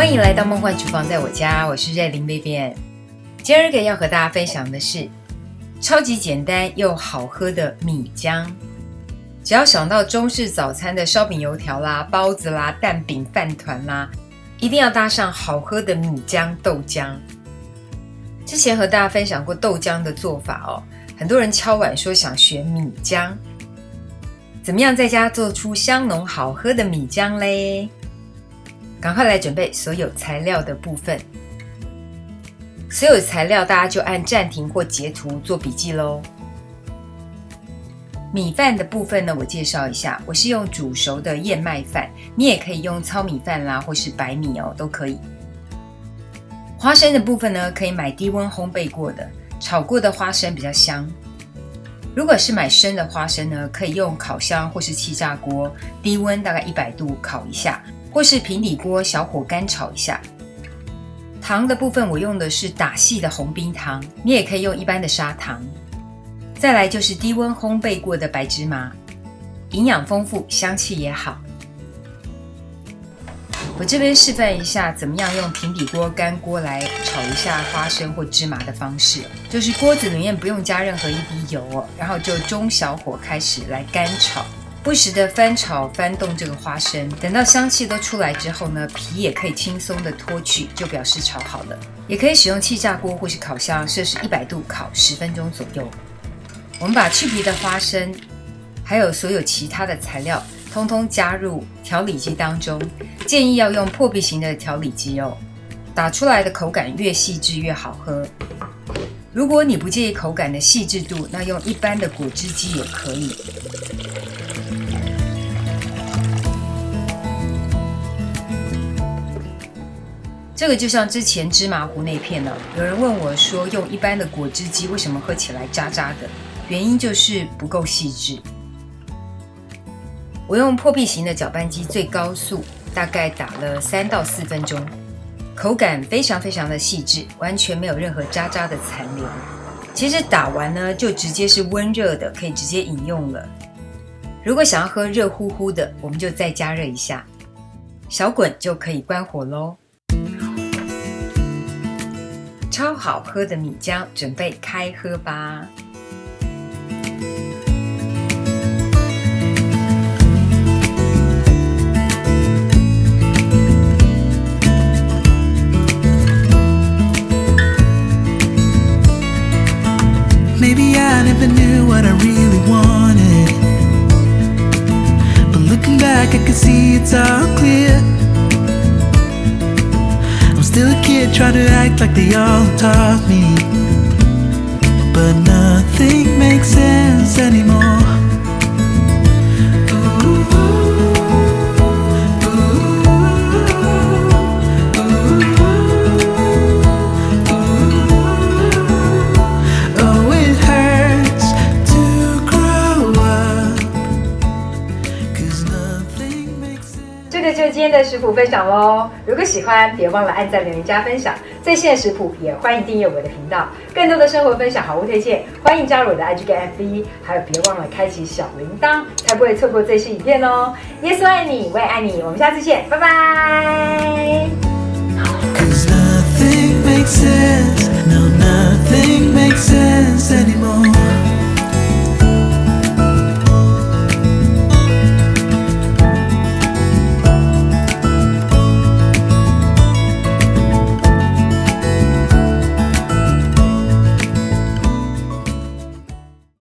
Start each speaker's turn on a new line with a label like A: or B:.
A: 欢迎来到梦幻厨房，在我家，我是瑞玲 Vivian。今儿个要和大家分享的是超级简单又好喝的米浆。只要想到中式早餐的烧饼油条啦、包子啦、蛋饼饭团啦，一定要搭上好喝的米浆豆浆。之前和大家分享过豆浆的做法哦，很多人敲碗说想学米浆，怎么样在家做出香浓好喝的米浆嘞？赶快来准备所有材料的部分。所有材料大家就按暂停或截图做笔记咯。米饭的部分呢，我介绍一下，我是用煮熟的燕麦饭，你也可以用糙米饭啦，或是白米哦，都可以。花生的部分呢，可以买低温烘焙过的，炒过的花生比较香。如果是买生的花生呢，可以用烤箱或是气炸锅，低温大概100度烤一下，或是平底锅小火干炒一下。糖的部分我用的是打细的红冰糖，你也可以用一般的砂糖。再来就是低温烘焙过的白芝麻，营养丰富，香气也好。我这边示范一下怎么样用平底锅干锅来炒一下花生或芝麻的方式，就是锅子里面不用加任何一滴油哦，然后就中小火开始来干炒，不时的翻炒翻动这个花生，等到香气都出来之后呢，皮也可以轻松的脱去，就表示炒好了。也可以使用气炸锅或是烤箱，摄氏100度烤10分钟左右。我们把去皮的花生还有所有其他的材料通通加入调理机当中，建议要用破壁型的调理机哦，打出来的口感越细致越好喝。如果你不介意口感的细致度，那用一般的果汁机也可以。这个就像之前芝麻糊那片呢，有人问我说用一般的果汁机为什么喝起来渣渣的，原因就是不够细致。我用破壁型的搅拌机最高速，大概打了3到4分钟，口感非常非常的细致，完全没有任何渣渣的残留。其实打完呢，就直接是温热的，可以直接饮用了。如果想要喝热乎乎的，我们就再加热一下，小滚就可以关火咯。超好喝的米浆，准备开喝吧。
B: Maybe I never knew what I really wanted, but looking back I can see it's all clear. I'm still a kid trying to act like they all taught me, but nothing makes sense anymore.
A: 这个就是今天的食谱分享咯，如果喜欢别忘了按赞留言加分享，最新的食谱也欢迎订阅我的频道，更多的生活分享好物推荐欢迎加入我的 IG 跟 FB， 还有别忘了开启小铃铛，才不会错过最新影片哦。耶稣爱你，我也爱你，我们下次见，拜拜。
B: 'Cause nothing makes sense, no, nothing makes sense anymore.